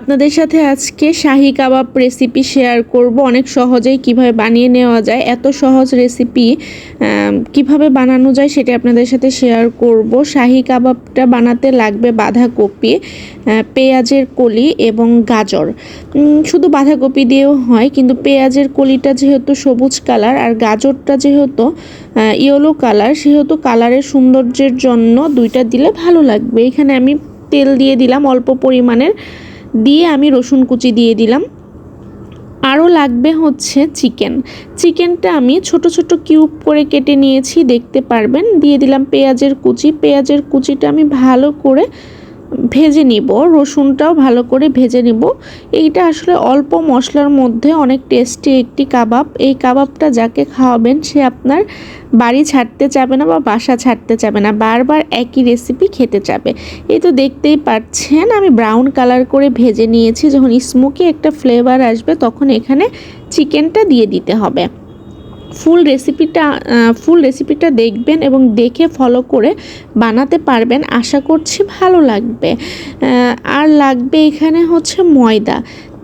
আপনাদের সাথে আজকে শাহী কাবাব রেসিপি শেয়ার করব। অনেক সহজেই কিভাবে বানিয়ে নেওয়া যায়, এত সহজ রেসিপি কিভাবে বানানো যায় সেটা আপনাদের সাথে শেয়ার করব। শাহী কাবাবটা বানাতে লাগবে বাঁধাকপি, পেঁয়াজের কলি এবং গাজর। শুধু বাঁধাকপি দিয়েও হয়, কিন্তু পেঁয়াজের কলিটা যেহেতু সবুজ কালার আর গাজরটা যেহেতু ইয়েলো কালার, সেহেতু কালারের সৌন্দর্যের জন্য দুইটা দিলে ভালো লাগবে। এখানে আমি তেল দিয়ে দিলাম অল্প পরিমাণের, দিয়ে আমি রসুন কুচি দিয়ে দিলাম। আরও লাগবে হচ্ছে চিকেনটা আমি ছোট ছোট কিউব করে কেটে নিয়েছি, দেখতে পারবেন। দিয়ে দিলাম পেঁয়াজের কুচিটা আমি ভালো করে ভেজে নিব, রসুনটাও ভালো করে ভেজে নিব। এইটা আসলে অল্প মশলার মধ্যে অনেক টেস্টি একটি কাবাব। এই কাবাবটা যাকে খাওয়াবেন সে আপনার বাড়ি ছাড়তে চাবে না বা বাসা ছাড়তে চাবে না, বারবার একই রেসিপি খেতে চাবে। এই তো দেখতেই পাচ্ছেন আমি ব্রাউন কালার করে ভেজে নিয়েছি। যখন স্মোকি একটা ফ্লেভার আসবে তখন এখানে চিকেনটা দিয়ে দিতে হবে। ফুল রেসিপিটা দেখবেন এবং দেখে ফলো করে বানাতে পারবেন, আশা করছি ভালো লাগবে। আর লাগবে এখানে হচ্ছে ময়দা।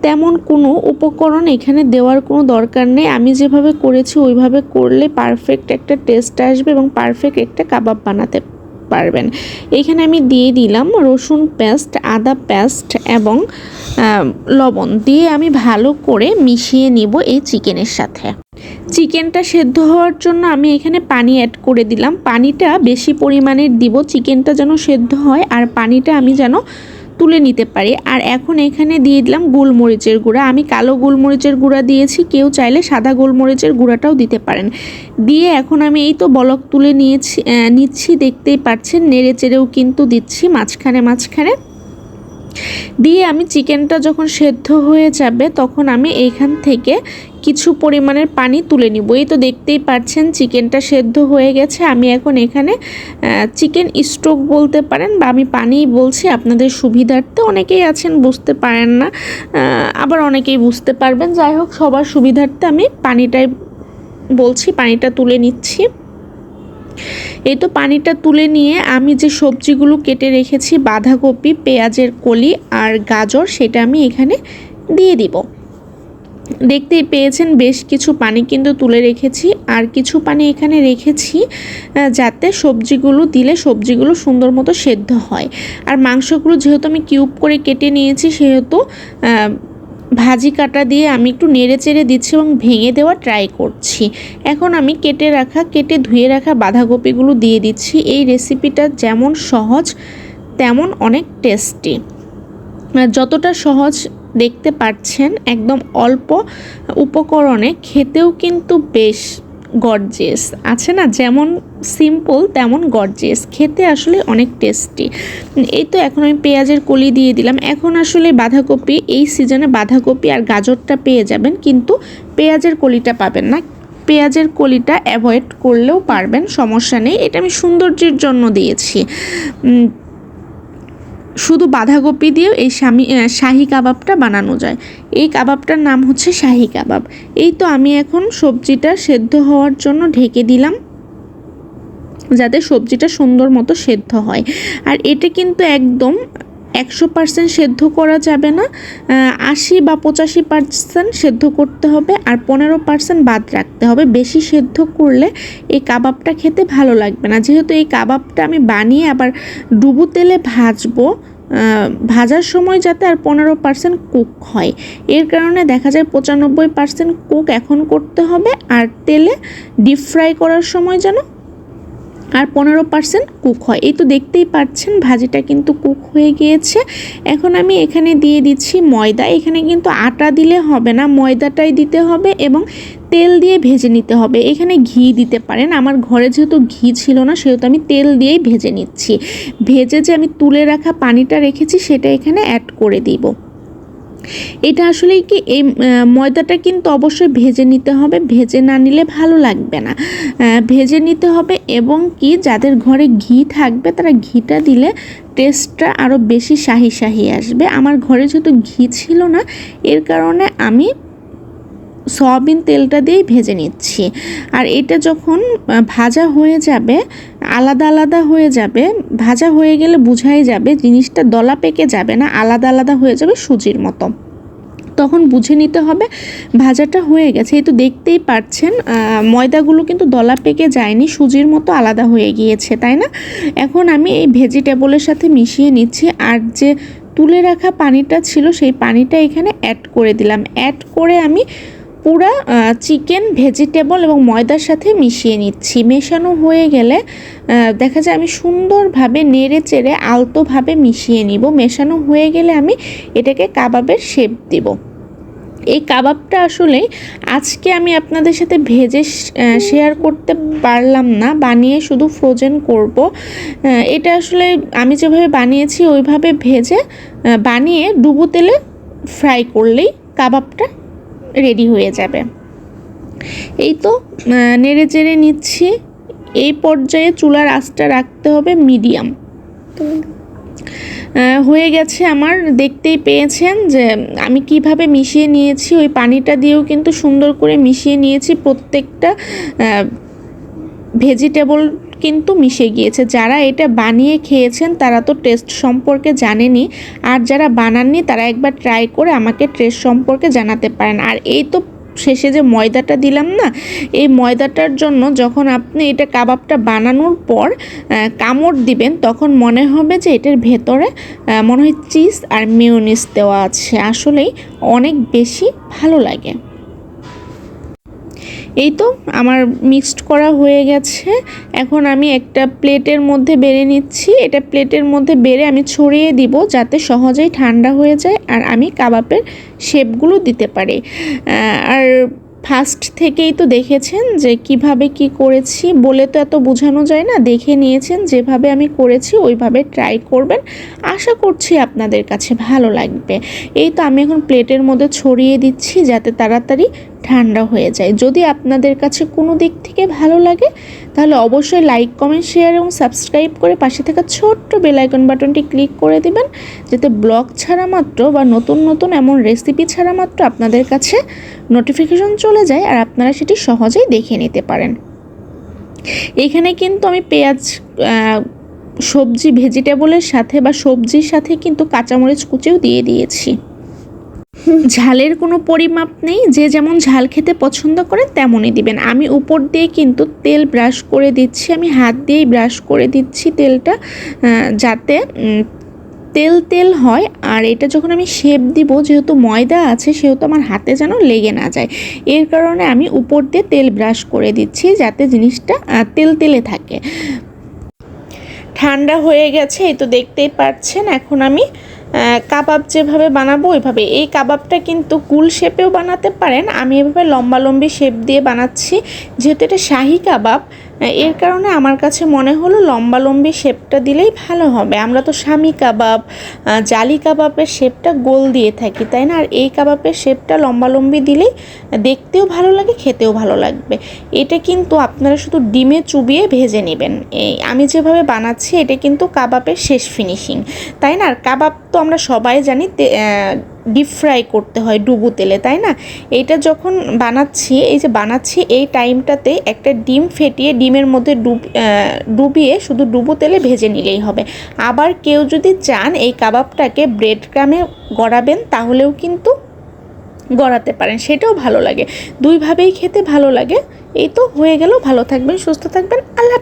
তেমন কোনো উপকরণ এখানে দেওয়ার কোনো দরকার নেই, আমি যেভাবে করেছি ওইভাবে করলে পারফেক্ট একটা টেস্ট আসবে এবং পারফেক্ট একটা কাবাব বানাতে পারবেন। এখানে আমি দিয়ে দিলাম রসুন পেস্ট, আদা পেস্ট এবং লবণ দিয়ে আমি ভালো করে মিশিয়ে নিব এই চিকেনের সাথে। চিকেনটা সেদ্ধ হওয়ার জন্য আমি এখানে পানি অ্যাড করে দিলাম। পানিটা বেশি পরিমাণের দিব, চিকেনটা যেন সেদ্ধ হয় আর পানিটা আমি যেন তুলে নিতে পারি। আর এখন এখানে দিয়ে দিলাম গোলমরিচের গুঁড়া। আমি কালো গোলমরিচের গুঁড়া দিয়েছি, কেউ চাইলে সাদা গোলমরিচের গুঁড়াটাও দিতে পারেন। দিয়ে এখন আমি এই তো বলক তুলে নিচ্ছি, দেখতেই পাচ্ছেন। নেড়ে চেড়েও কিন্তু দিচ্ছি মাঝখানে। দিয়ে আমি চিকেনটা যখন সেদ্ধ হয়ে যাবে তখন আমি এইখান থেকে কিছু পরিমাণের পানি তুলে নিব। এই তো দেখতেই পাচ্ছেন চিকেনটা সেদ্ধ হয়ে গেছে। আমি এখন এখানে চিকেন স্টক বলতে পারেন বা আমি পানিই বলছি আপনাদের সুবিধার্থে। অনেকেই আছেন বুঝতে পারেন না, আবার অনেকেই বুঝতে পারবেন। যাই হোক, সবার সুবিধার্থে আমি পানিটাই বলছি। পানিটা তুলে নিচ্ছি। এই তো পানিটা তুলে নিয়ে আমি যে সবজিগুলো কেটে রেখেছি, বাঁধাকপি, পেঁয়াজের কলি আর গাজর, সেটা আমি এখানে দিয়ে দিব। দেখতেই পেয়েছেন বেশ কিছু পানি কিন্তু তুলে রেখেছি, আর কিছু পানি এখানে রেখেছি যাতে সবজিগুলো দিলে সবজিগুলো সুন্দর মতো সেদ্ধ হয়। আর মাংসগুলো যেহেতু আমি কিউব করে কেটে নিয়েছি, সেহেতু ভাজি কাটা দিয়ে আমি একটু নেড়ে চেড়ে দিচ্ছি এবং ভেঙে দেওয়া ট্রাই করছি। এখন আমি কেটে ধুয়ে রাখা বাঁধাকপিগুলো দিয়ে দিচ্ছি। এই রেসিপিটা যেমন সহজ তেমন অনেক টেস্টি। যতটা সহজ দেখতে পাচ্ছেন, একদম অল্প উপকরণে খেতেও কিন্তু বেশ গর্জিয়াস আছে না, যেমন সিম্পল তেমন গর্জিয়াস, খেতে আসলে অনেক টেস্টি। এই তো এখন আমি পেঁয়াজের কলি দিয়ে দিলাম। এখন আসলে বাঁধাকপি, এই সিজনে বাঁধাকপি আর গাজরটা পেয়ে যাবেন, কিন্তু পেঁয়াজের কলিটা পাবেন না। পেঁয়াজের কলিটা অ্যাভয়েড করলেও পারবেন, সমস্যা নেই। এটা আমি সৌন্দর্যের জন্য দিয়েছি। শুধু বাঁধাকপি দিয়েও এই শাহী কাবাবটা বানানো যায়। এই কাবাবটার নাম হচ্ছে শাহী কাবাব। এই তো আমি এখন সবজিটা সেদ্ধ হওয়ার জন্য ঢেকে দিলাম, যাতে সবজিটা সুন্দর মতো সেদ্ধ হয়। আর এটা কিন্তু একদম 100% সেদ্ধ করা যাবে না, 80 বা 85% সেদ্ধ করতে হবে, আর 15% বাদ রাখতে হবে। বেশি সেদ্ধ করলে এই কাবাবটা খেতে ভালো লাগবে না। যেহেতু এই কাবাবটা আমি বানিয়ে আবার ডুবো তেলে ভাজবো, ভাজার সময় যাতে আর 15% কুক হয়, এর কারণে দেখা যায় 95% কুক এখন করতে হবে, আর তেলে ডিপ ফ্রাই করার সময় যেন আর 15% কুক হয়। এই তো দেখতেই পাচ্ছেন ভাজিটা কিন্তু কুক হয়ে গিয়েছে। এখন আমি এখানে দিয়ে দিচ্ছি ময়দা। এখানে কিন্তু আটা দিলে হবে না, ময়দাটাই দিতে হবে এবং তেল দিয়ে ভেজে নিতে হবে। এখানে ঘি দিতে পারেন, আমার ঘরে যেহেতু ঘি ছিল না সেহেতু আমি তেল দিয়েই ভেজে নিচ্ছি। ভেজে যে আমি তুলে রাখা পানিটা রেখেছি সেটা এখানে অ্যাড করে দিব। এটা আসলে কি, এই ময়দাটা কিন্তু অবশ্যই ভেজে নিতে হবে, ভেজে না নিলে ভালো লাগবে না। ভেজে নিতে হবে এবং কি যাদের ঘরে ঘি থাকবে তারা ঘিটা দিলে টেস্টটা আরও বেশি শাহি আসবে। আমার ঘরে যেহেতু ঘি ছিল না, এর কারণে আমি সয়াবিন তেলটা দিয়েই ভেজে নিচ্ছি। আর এটা যখন ভাজা হয়ে যাবে, আলাদা আলাদা হয়ে যাবে, ভাজা হয়ে গেলে বোঝাই যাবে জিনিসটা দলা পেকে যাবে না, আলাদা আলাদা হয়ে যাবে সুজির মতো। তখন বুঝে নিতে হবে ভাজাটা হয়ে গেছে। এই তো দেখতেই পাচ্ছেন ময়দাগুলো কিন্তু দলা পেকে যায়নি, সুজির মতো আলাদা হয়ে গিয়েছে, তাই না? এখন আমি এই ভেজিটেবলের সাথে মিশিয়ে নিচ্ছি, আর যে তুলে রাখা পানিটা ছিল সেই পানিটা এখানে অ্যাড করে দিলাম। অ্যাড করে আমি পুরা চিকেন, ভেজিটেবল এবং ময়দার সাথে মিশিয়ে নিচ্ছি। মেশানো হয়ে গেলে দেখা যায় আমি সুন্দরভাবে নেড়ে চেড়ে আলতোভাবে মিশিয়ে নিব। মেশানো হয়ে গেলে আমি এটাকে কাবাবের শেপ দিব। এই কাবাবটা আসলে আজকে আমি আপনাদের সাথে ভেজে শেয়ার করতে পারলাম না, বানিয়ে শুধু ফ্রোজেন করব। এটা আসলে আমি যেভাবে বানিয়েছি ওইভাবে ভেজে বানিয়ে ডুবো তেলে ফ্রাই করলেই কাবাবটা রেডি হয়ে যাবে। এই তো নেড়ে চেড়ে নিচ্ছি। এই পর্যায়ে চুলার আঁচটা রাখতে হবে মিডিয়াম। হয়ে গেছে আমার, দেখতেই পেয়েছেন যে আমি কিভাবে মিশিয়ে নিয়েছি। ওই পানিটা দিয়েও কিন্তু সুন্দর করে মিশিয়ে নিয়েছি। প্রত্যেকটা ভেজিটেবল কিন্তু মিশে গিয়েছে। যারা এটা বানিয়ে খেয়েছেন তারা তো টেস্ট সম্পর্কে জানেনই, আর যারা বানাননি তারা একবার ট্রাই করে আমাকে টেস্ট সম্পর্কে জানাতে পারেন। আর এই তো শেষে যে ময়দাটা দিলাম না, এই ময়দাটার জন্য যখন আপনি এটা কাবাবটা বানানোর পর কামড় দিবেন তখন মনে হবে যে এটার ভেতরে মনে হয় চিজ আর মেয়োনিজ দেওয়া আছে। আসলেই অনেক বেশি ভালো লাগে। এই তো আমার মিক্সড করা হয়ে গেছে। এখন আমি একটা প্লেটের মধ্যে বেড়ে নিচ্ছি। এটা প্লেটের মধ্যে বেড়ে আমি ছড়িয়ে দিব যাতে সহজেই ঠান্ডা হয়ে যায় আর আমি কাবাবের শেপগুলো দিতে পারি। আর ফার্স্ট থেকেই তো দেখেছেন যে কিভাবে কি করেছি, বলে তো এত বোঝানো যায় না, দেখে নিয়েছেন। যেভাবে আমি করেছি ওইভাবে ট্রাই করবেন, আশা করছি আপনাদের কাছে ভালো লাগবে। এই তো আমি এখন প্লেটের মধ্যে ছড়িয়ে দিচ্ছি যাতে তাড়াতাড়ি ঠান্ডা হয়ে যায়। যদি আপনাদের কাছে কোনো দিক থেকে ভালো লাগে তাহলে অবশ্যই লাইক, কমেন্ট, শেয়ার এবং সাবস্ক্রাইব করে পাশে থাকা ছোট্ট বেল আইকন বাটনটি ক্লিক করে দিবেন, যাতে ব্লগ ছাড়া মাত্র বা নতুন নতুন এমন রেসিপি ছাড়া মাত্র আপনাদের কাছে নোটিফিকেশন চলে যায় আর আপনারা সেটি সহজেই দেখে নিতে পারেন। এখানে কিন্তু আমি পেঁয়াজ, সবজি, ভেজিটেবলের সাথে বা সবজির সাথে কিন্তু কাঁচামরিচ কুচিও দিয়ে দিয়েছি। ঝালের কোনো পরিমাপ নেই, যে যেমন ঝাল খেতে পছন্দ করেন তেমনই দিবেন। আমি উপর দিয়ে কিন্তু তেল ব্রাশ করে দিচ্ছি, আমি হাত দিয়েই ব্রাশ করে দিচ্ছি তেলটা, যাতে তেল তেল হয়। আর এটা যখন আমি শেপ দিব, যেহেতু ময়দা আছে সেহেতু আমার হাতে যেন লেগে না যায়, এর কারণে আমি উপর দিয়ে তেল ব্রাশ করে দিচ্ছি যাতে জিনিসটা তেল তেলে থাকে। ঠান্ডা হয়ে গেছে, এই তো দেখতেই পাচ্ছেন। এখন আমি কাবাব যেভাবে বানাবো ওইভাবে। এই কাবাবটা কিন্তু গোল শেপেও বানাতে পারেন, আমি এভাবে লম্বা লম্বি শেপ দিয়ে বানাচ্ছি। যেহেতু এটা শাহি কাবাব, এর কারণে আমার কাছে মনে হলো লম্বা লম্বি শেপটা দিলেই ভালো হবে। আমরা তো শামি কাবাব, জালি কাবাবের শেপটা গোল দিয়ে থাকি, তাই না? আর এই কাবাবের শেপটা লম্বা লম্বি দিলেই দেখতেও ভালো লাগে, খেতেও ভালো লাগবে। এটা কিন্তু আপনারা শুধু ডিমে চুবিয়ে ভেজে নেবেন। এই আমি যেভাবে বানাচ্ছি এটা কিন্তু কাবাবের শেষ ফিনিশিং, তাই না? আর কাবাব তো আমরা সবাই জানি ডিপ ফ্রাই করতে হয় ডুবো তেলে, তাই না? এইটা যখন বানাচ্ছি, এই যে বানাচ্ছি এই টাইমটাতে একটা ডিম ফেটিয়ে ডিমের মধ্যে ডুবিয়ে শুধু ডুবো তেলে ভেজে নিলেই হবে। আবার কেউ যদি চান এই কাবাবটাকে ব্রেড ক্রামে গড়াবেন তাহলেও কিন্তু গড়াতে পারেন, সেটাও ভালো লাগে। দুইভাবেই খেতে ভালো লাগে। এই তো হয়ে গেল। ভালো থাকবেন, সুস্থ থাকবেন, আল্লাহ।